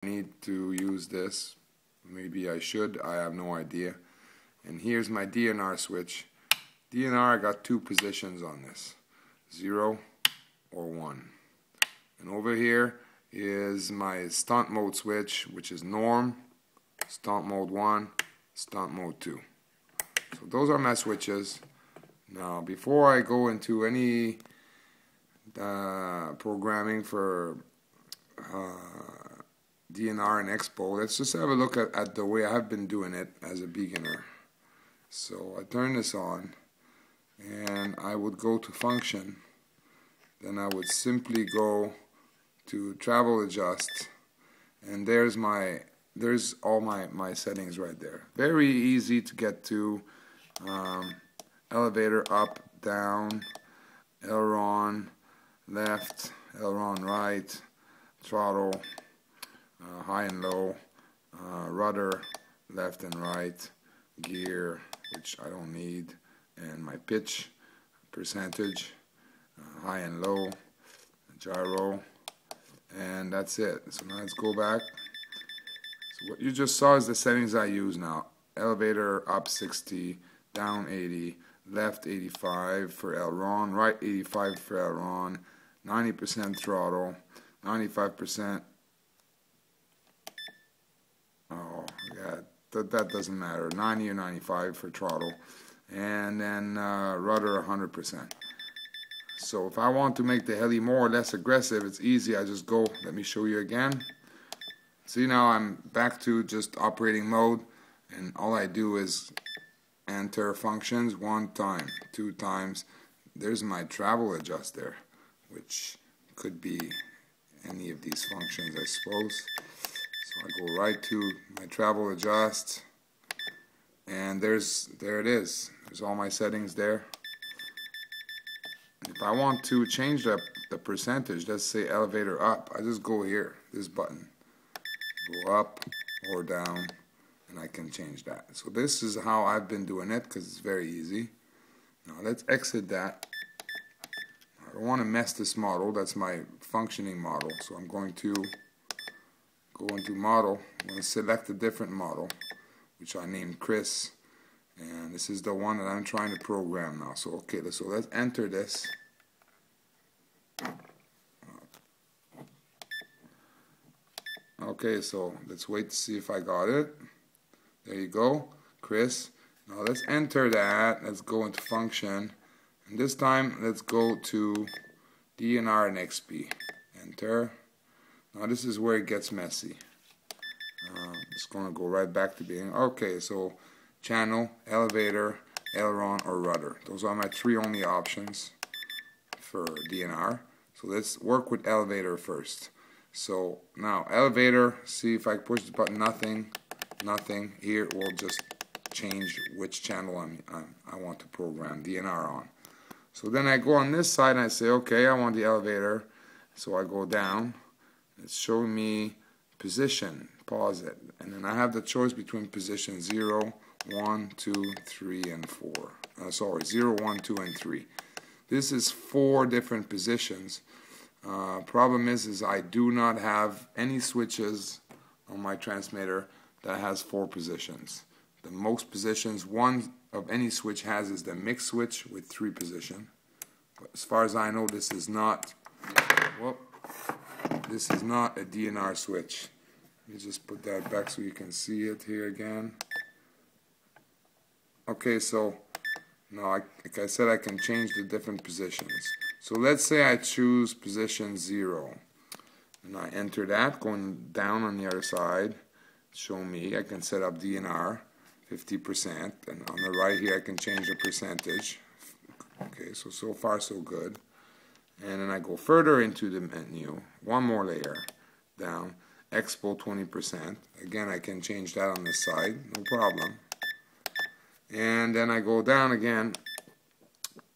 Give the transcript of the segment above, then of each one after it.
need to use this. Maybe I should, I have no idea. And here's my DNR switch. DNR, I got two positions on this, 0 or 1. And over here is my stunt mode switch, which is norm, stunt mode 1, stunt mode 2. So those are my switches. Now before I go into any programming for DNR and Expo, let's just have a look at the way I've been doing it as a beginner. So I turn this on and I would go to function, then I would simply go to travel adjust, and there's all my settings right there. Very easy to get to. Elevator up, down, aileron left, aileron right, throttle high and low, rudder left and right, gear, which I don't need, and my pitch percentage, high and low, gyro, and that's it. So now let's go back. So what you just saw is the settings I use now. Elevator up 60, down 80, left 85 for aileron, right 85 for aileron, 90% throttle, 95%. Oh, yeah, that doesn't matter. 90 or 95 for throttle, and then rudder 100%. So if I want to make the heli more or less aggressive, it's easy. I just go. Let me show you again. See, now I'm back to just operating mode, and all I do is enter functions 1 time, 2 times. There's my travel adjust there, which could be any of these functions, I suppose. So I go right to my travel adjust, and there it is. There's all my settings there. If I want to change the percentage, let's say elevator up, I just go here, this button, go up or down, and I can change that. So this is how I've been doing it, because it's very easy. Now let's exit that. I don't want to mess this model. That's my functioning model. So I'm going to go into model. I'm going to select a different model, which I named Chris. And this is the one that I'm trying to program now. So okay, so let's enter this. Okay, so let's wait to see if I got it. There you go, Chris. Now let's enter that. Let's go into function. And this time, let's go to DNR and XP. Enter. Now this is where it gets messy. It's going to go right back to being. Okay, so channel, elevator, aileron, or rudder. Those are my 3 only options for DNR. So let's work with elevator first. So now elevator, see if I push the button, nothing. Here it will just change which channel I want to program DNR on. So then I go on this side and I say, okay, I want the elevator. So I go down. It's showing me position. Pause it. And then I have the choice between position 0, 1, 2, 3, and 4. Sorry, 0, 1, 2, and 3. This is 4 different positions. Problem is I do not have any switches on my transmitter that has 4 positions. The most positions one of any switch has is the mix switch with 3 positions. But as far as I know, this is not a DNR switch. Let me just put that back so you can see it here again. Okay, so now like I said, I can change the different positions. So let's say I choose position 0, and I enter that, going down on the other side. Show me, I can set up DNR 50%, and on the right here I can change the percentage. Okay, so far so good. And then I go further into the menu, 1 more layer down, Expo 20%. Again, I can change that on this side, no problem. And then I go down again,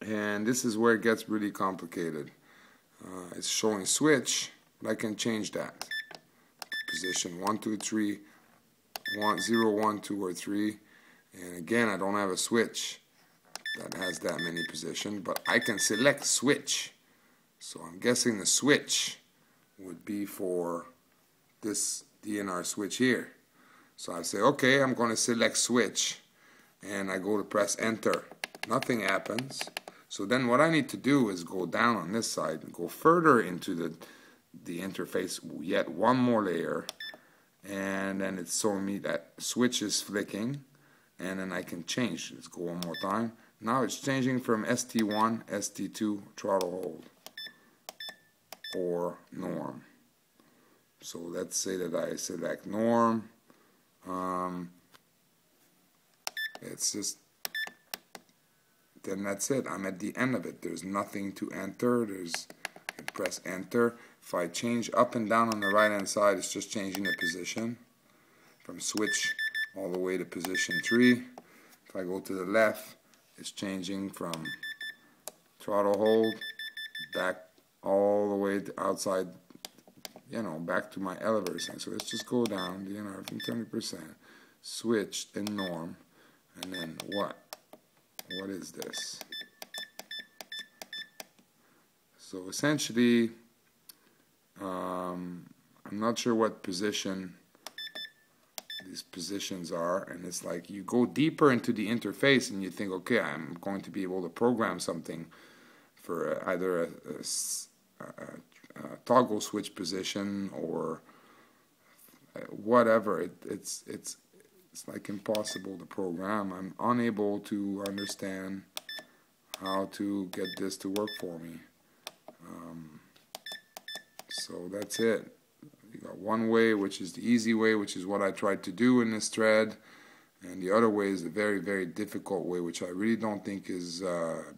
and this is where it gets really complicated. It's showing switch, but I can change that. Position 1, 2, 3, 0, 1, 2, or 3. And again, I don't have a switch that has that many positions, but I can select switch. So I'm guessing the switch would be for this DNR switch here. So I say, okay, I'm going to select switch, and I go to press enter. Nothing happens. So then what I need to do is go down on this side and go further into the interface, yet one more layer, and then it's showing me that switch is flicking, and then I can change. Let's go one more time. Now it's changing from ST1, ST2, throttle hold, or norm. So let's say that I select norm. It's just, then that's it. I'm at the end of it. There's nothing to enter. I press enter. If I change up and down on the right hand side, it's just changing the position from switch all the way to position 3. If I go to the left, it's changing from throttle hold back all the way to outside, back to my elevator setting. So let's just go down DNR from 20%, switch and norm, and then what? What is this? So essentially, I'm not sure what position these positions are, and it's like you go deeper into the interface and you think, okay, I'm going to be able to program something for either a toggle switch position or whatever. It's like impossible to program. I'm unable to understand how to get this to work for me. So that's it. You got one way, which is the easy way, which is what I tried to do in this thread, and the other way is the very, very difficult way, which I really don't think is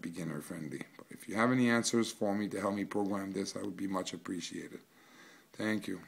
beginner friendly. But if you have any answers for me to help me program this, I would be much appreciated. Thank you.